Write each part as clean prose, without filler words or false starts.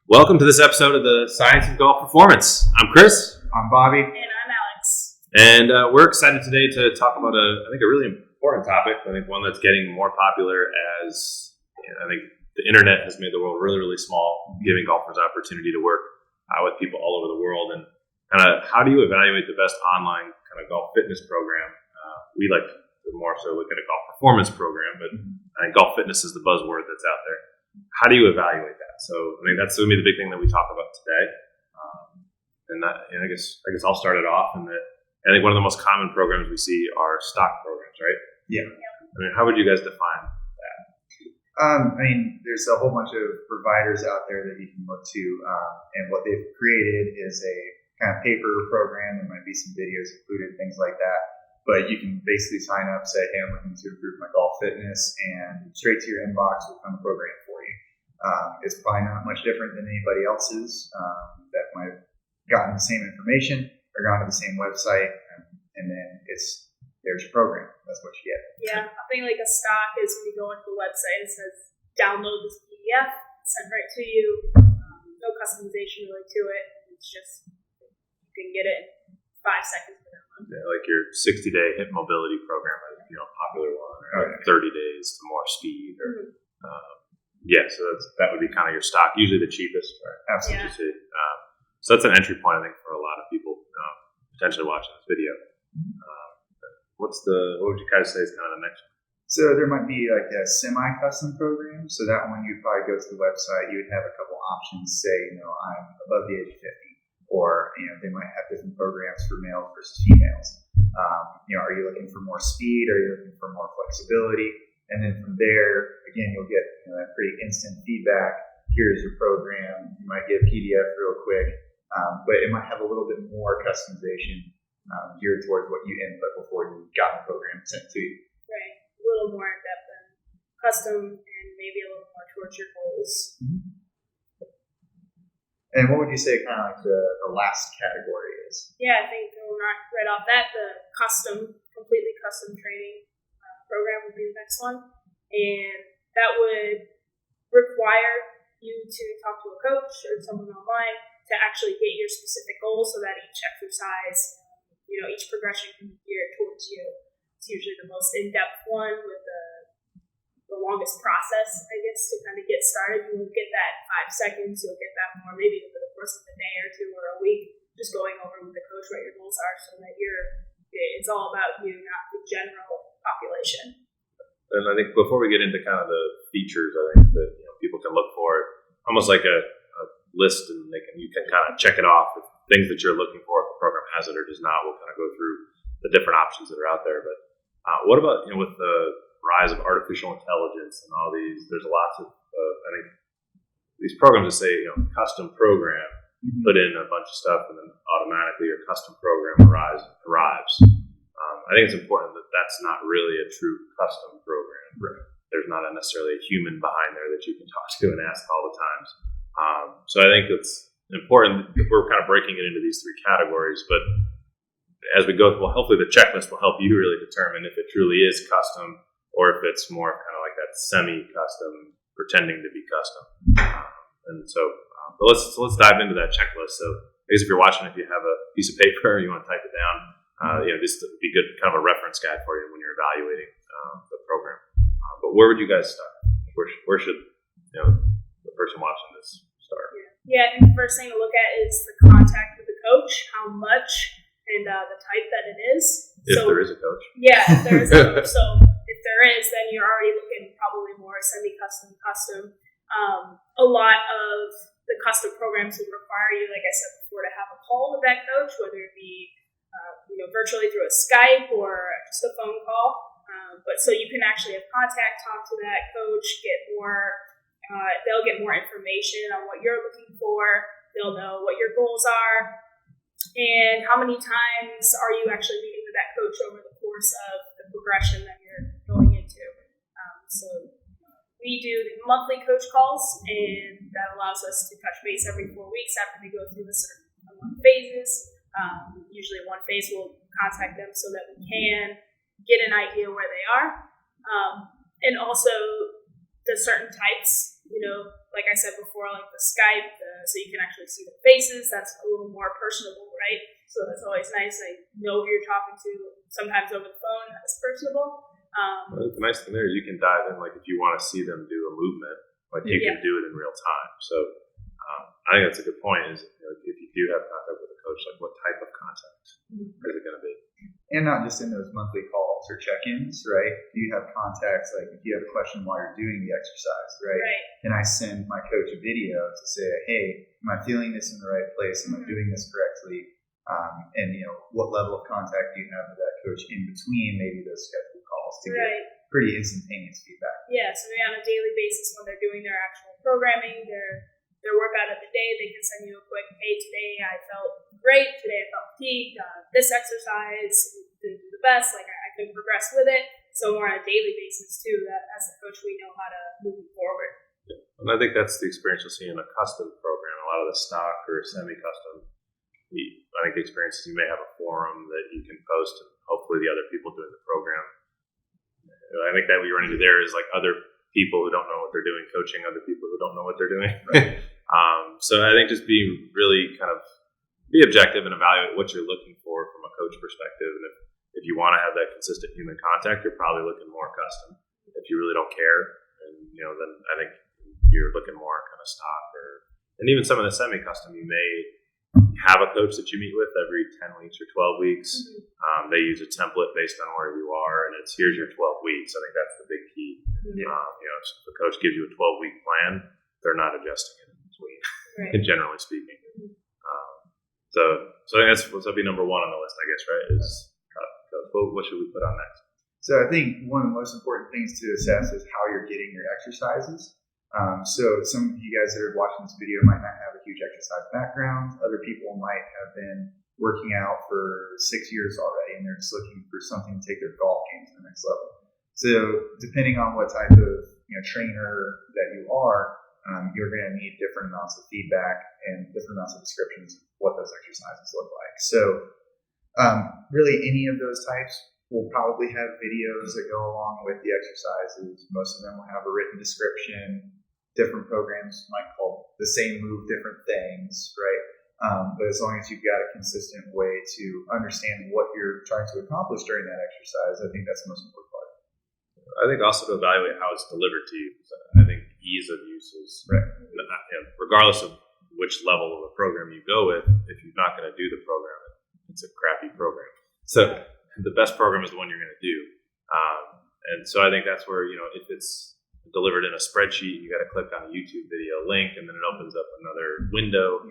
Welcome to this episode of the Science of Golf Performance. I'm Chris. I'm Bobby. And I'm Alex. And we're excited today to talk about I think a really important topic. I think one that's getting more popular as I think the internet has made the world really, really small, giving golfers opportunity to work with people all over the world. And kind of how do you evaluate the best online kind of golf fitness program? We like to more so look at a golf performance program, but I think golf fitness is the buzzword that's out there. How do you evaluate that? So I think that's going to be the big thing that we talk about today. I guess I'll start it off. And I think one of the most common programs we see are stock programs, right? Yeah. I mean, how would you guys define that? There's a whole bunch of providers out there that you can look to, and what they've created is a kind of paper program. There might be some videos included, things like that. But you can basically sign up, say, hey, I'm looking to improve my golf fitness, and straight to your inbox will come a program for you. It's probably not much different than anybody else's that might have gotten the same information or gone to the same website, and then there's your program. That's what you get. Yeah, I think like a stock is when you go into the website, it says download this PDF, sent right to you. No customization really to it. It's just you can get it in 5 seconds. Yeah, like your 60-day hip mobility program, popular one, or 30 days to more speed, or so that would be kind of your stock, usually the cheapest. Right? Absolutely. Yeah. So that's an entry point, I think, for a lot of people potentially watching this video. What would you guys say is kind of the next one? So there might be like a semi-custom program. So that one, you'd probably go to the website. You would have a couple options. Say, I'm above the age of 50. Or, they might have different programs for males versus females. Are you looking for more speed? Are you looking for more flexibility? And then from there, again, you'll get that pretty instant feedback. Here's your program. You might get a PDF real quick, but it might have a little bit more customization geared towards what you input before you got the program sent to you. Right. A little more in depth and custom, and maybe a little more towards your goals. Mm-hmm. And what would you say kind of like the last category is? Yeah, I think right off that, the completely custom training program would be the next one. And that would require you to talk to a coach or someone online to actually get your specific goals so that each exercise, each progression can be geared towards you. It's usually the most in-depth one with the longest process, I guess, to kind of get started. You won't get that 5 seconds. You'll get that more maybe over the course of a day or two or a week, just going over with the coach what your goals are so that it's all about you, not the general population. And I think before we get into kind of the features, I think that people can look for almost like a list, and you can kind of check it off with things that you're looking for. If the program has it or does not, we'll kind of go through the different options that are out there. But what about with the rise of artificial intelligence and all these? There's lots of I think these programs that say custom program, put in a bunch of stuff, and then automatically your custom program arrives. I think it's important that that's not really a true custom program. Right. There's not necessarily a human behind there that you can talk to and ask all the times. So I think it's important that we're kind of breaking it into these 3 categories. But as we go through, hopefully the checklist will help you really determine if it truly is custom or if it's more kind of like that semi-custom, pretending to be custom. But let's dive into that checklist. So I guess if you're watching, if you have a piece of paper, you want to type it down. This would be good, kind of a reference guide for you when you're evaluating the program. But where would you guys start? Where should the person watching this start? Yeah, I think the first thing to look at is the contact with the coach, how much, and the type that it is. If there is a coach. Yeah, if there is a coach. So if there is, then you're already looking probably more semi-custom, custom. A lot of the custom programs would require you, like I said before, to have a call with that coach, whether it be virtually through a Skype or just a phone call. But so you can actually have contact, talk to that coach, they'll get more information on what you're looking for. They'll know what your goals are and how many times are you actually meeting with that coach over the course of the progression that you're going into. So we do the monthly coach calls, and that allows us to touch base every 4 weeks after they go through the certain phases. Usually one phase will contact them so that we can get an idea where they are. And also the certain types like I said before, like the Skype, so you can actually see the faces. That's a little more personable, right? So that's always nice. I know who you're talking to. Sometimes over the phone, that's personable. Well, the nice thing there is you can dive in, like if you want to see them do a movement, like you can do it in real time. So I think that's a good point. Is if you do have contact with a coach, like what type of contact is it going to be? And not just in those monthly calls or check-ins, right? You have contacts, like if you have a question while you're doing the exercise, right? Then I send my coach a video to say, hey, am I feeling this in the right place? Am I doing this correctly? And what level of contact do you have with that coach in between maybe those scheduled calls to get pretty instantaneous feedback? Yeah, so on a daily basis when they're doing their actual programming, their workout of the day, they can send you a quick, hey, today I felt great, today I felt fatigued, this exercise didn't do the best, like I couldn't progress with it. So more on a daily basis too, that as a coach we know how to move forward. And I think that's the experience you'll see in a custom program. A lot of the stock or semi-custom, I think the experience is you may have a forum that you can post and hopefully the other people doing the program. I think that what you run into there is like other people who don't know what they're doing coaching other people who don't know what they're doing. Right. So I think just being really kind of be objective and evaluate what you're looking for from a coach perspective. And if you want to have that consistent human contact, you're probably looking more custom. If you really don't care, and then I think you're looking more kind of stock and even some of the semi-custom, you may have a coach that you meet with every 10 weeks or 12 weeks. They use a template based on where you are, and it's here's your 12 weeks. I think that's the big key. If the coach gives you a 12-week plan, they're not adjusting it in between, generally speaking. So I think that'd be number one on the list, I guess, right? Is what should we put on next? So I think one of the most important things to assess is how you're getting your exercises. So some of you guys that are watching this video might not have a huge exercise background. Other people might have been working out for 6 years already, and they're just looking for something to take their golf game to the next level. So depending on what type of trainer that you are, you're going to need different amounts of feedback and different amounts of descriptions of what those exercises look like. So really any of those types will probably have videos that go along with the exercises. Most of them will have a written description. Different programs might call the same move different things, right? But as long as you've got a consistent way to understand what you're trying to accomplish during that exercise, I think that's the most important part. I think also to evaluate how it's delivered to you. I think ease of use is, regardless of which level of a program you go with, if you're not going to do the program, it's a crappy program. So the best program is the one you're going to do. And so I think that's where, if it's delivered in a spreadsheet, you got to click on a YouTube video link and then it opens up another window.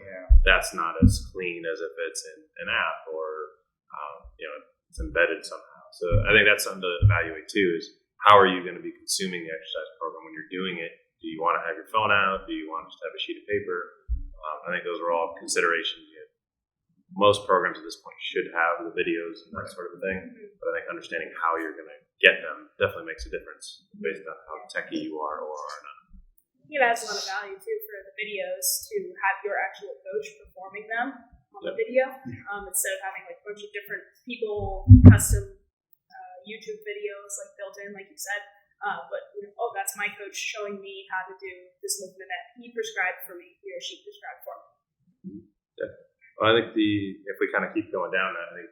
That's not as clean as if it's in an app or, it's embedded somehow. So I think that's something to evaluate too, is how are you going to be consuming the exercise program when you're doing it? Do you want to have your phone out? Do you want to just have a sheet of paper? I think those are all considerations. Most programs at this point should have the videos and that sort of thing, but I think understanding how you're going to get them definitely makes a difference based on how techy you are or are not. It adds a lot of value too for the videos to have your actual coach performing them on the video instead of having like a bunch of different people custom YouTube videos like built in, like you said. But that's my coach showing me how to do this movement that he prescribed for me, he or she prescribed for me. Well, I think if we kind of keep going down that, I think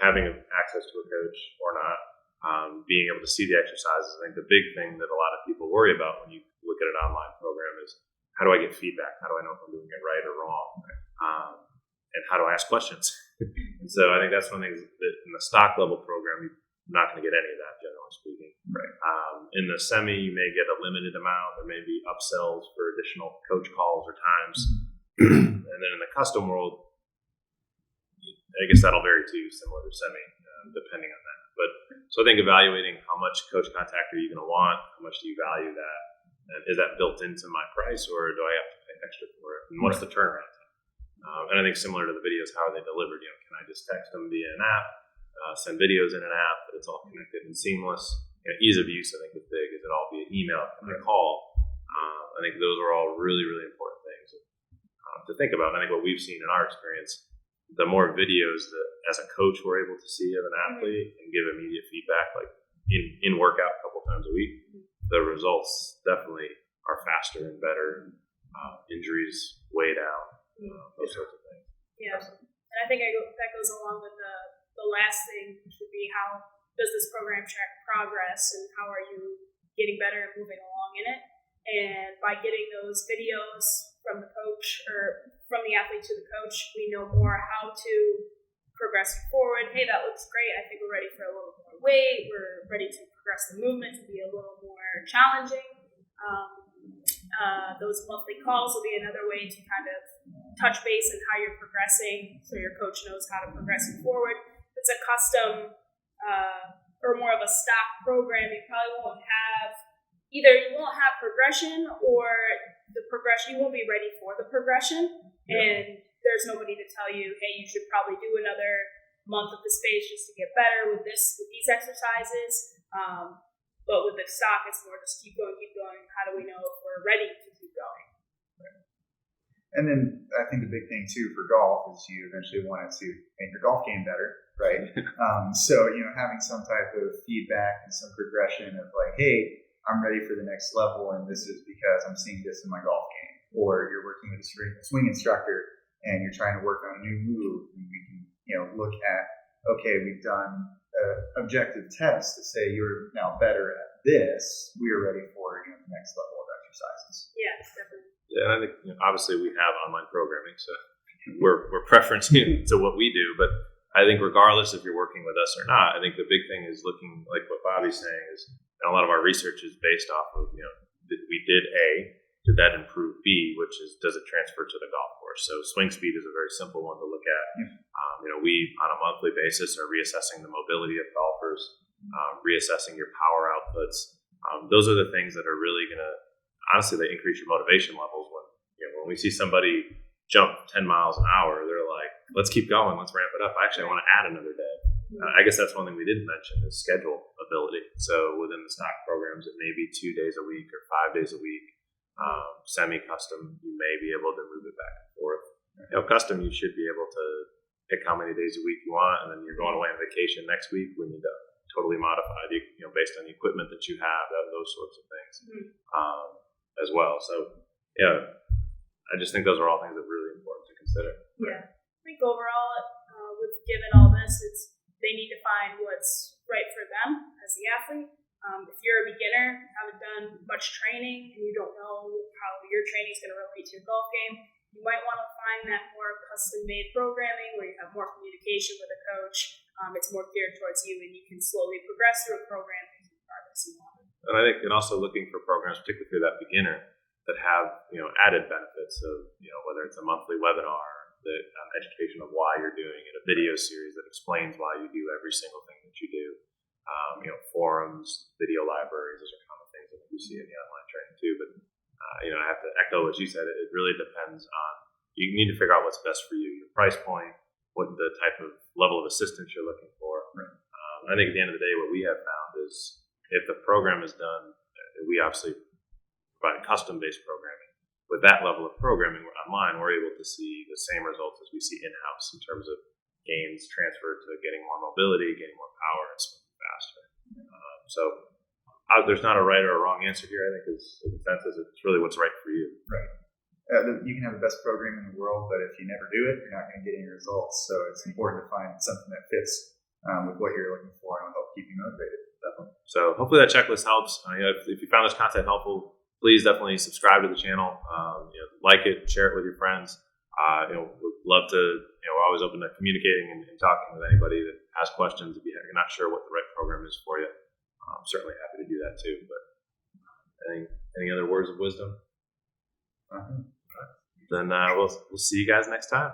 having access to a coach or not, being able to see the exercises, I think the big thing that a lot of people worry about when you look at an online program is how do I get feedback? How do I know if I'm doing it right or wrong? And how do I ask questions? And so I think that's one of the things that in the stock level program, you're not going to get any of that, generally speaking. Right. In the semi, you may get a limited amount. There may be upsells for additional coach calls or times. And then in the custom world, I guess that'll vary too, similar to semi, depending on that. But so I think evaluating how much coach contact are you going to want, how much do you value that, and is that built into my price, or do I have to pay extra for it? And what's the turnaround time? And I think similar to the videos, how are they delivered? Can I just text them via an app, send videos in an app, but it's all connected and seamless? Ease of use, I think, is big. Is it all via email? Can I call? I think those are all really, really important things to think about. And I think what we've seen in our experience, the more videos that as a coach we're able to see of an athlete and give immediate feedback, like in workout a couple times a week, the results definitely are faster and better, injuries way down, those sorts of things. Yeah, and I think that goes along with the last thing, which would be how does this program track progress and how are you getting better and moving along in it? And by getting those videos from the coach or from the athlete to the coach, we know more how to progress forward. Hey, that looks great. I think we're ready for a little more weight. We're ready to progress the movement to be a little more challenging. Those monthly calls will be another way to kind of touch base on how you're progressing so your coach knows how to progress you forward. If it's a custom or more of a stock program, you probably won't have progression or the progression. You won't be ready for the progression, and there's nobody to tell you, hey, you should probably do another month of the space just to get better with these exercises. But with the stock, it's more just keep going. How do we know if we're ready to keep going? And then I think the big thing too for golf is you eventually want to make your golf game better, right? So having some type of feedback and some progression of like, hey, I'm ready for the next level, and this is because I'm seeing this in my golf game. Or you're working with a swing instructor, and you're trying to work on a new move, and we can look at, okay, we've done an objective test to say you're now better at this. We are ready for the next level of exercises. Yeah, definitely. Yeah, I think obviously we have online programming, so we're preferencing to what we do. But I think regardless if you're working with us or not, I think the big thing is looking like what Bobby's saying is, and a lot of our research is based off of we did A, did that improve B, which is does it transfer to the golf course? So swing speed is a very simple one to look at. We on a monthly basis are reassessing the mobility of golfers, reassessing your power outputs. Those are the things that are really going to honestly they increase your motivation levels when we see somebody jump 10 miles an hour, they're like, let's keep going, let's ramp it up. Actually, I want to add another day. I guess that's one thing we didn't mention is schedule ability. So within the stock programs, it may be 2 days a week or 5 days a week. Semi-custom, you may be able to move it back and forth. Custom, you should be able to pick how many days a week you want, and then you're going away on vacation next week. We need to totally modify based on the equipment that you have, those sorts of things as well. So I just think those are all things that are really important to consider. Yeah, I think overall, with given all this, they need to find what's right for them as the athlete. If you're a beginner, haven't done much training, and you don't know how your training is going to relate to your golf game, you might want to find that more custom-made programming where you have more communication with a coach. It's more geared towards you, and you can slowly progress through a program and make the progress you want. And I think, and also looking for programs, particularly for that beginner, that have added benefits of whether it's a monthly webinar, the education of why you're doing it, a video series that explains why you do every single thing that you do. Forums, video libraries, those are common things that we see in the online training too. But I have to echo what you said. It really depends on, you need to figure out what's best for you, your price point, what the type of level of assistance you're looking for. I think at the end of the day, what we have found is if the program is done, we obviously provide custom-based programming. With that level of programming online, we're able to see the same results as we see in-house in terms of gains transferred to getting more mobility, getting more power, and swinging faster. There's not a right or a wrong answer here. I think the consensus is it's really what's right for you. Right. You can have the best program in the world, but if you never do it, you're not going to get any results. So it's important to find something that fits with what you're looking for and will help keep you motivated. Definitely. So hopefully that checklist helps. If you found this content helpful, please definitely subscribe to the channel. Like it, share it with your friends. We'd love to. We're always open to communicating and talking with anybody that has questions. If you're not sure what the right program is for you, I'm certainly happy to do that too. But any other words of wisdom? Then we'll see you guys next time.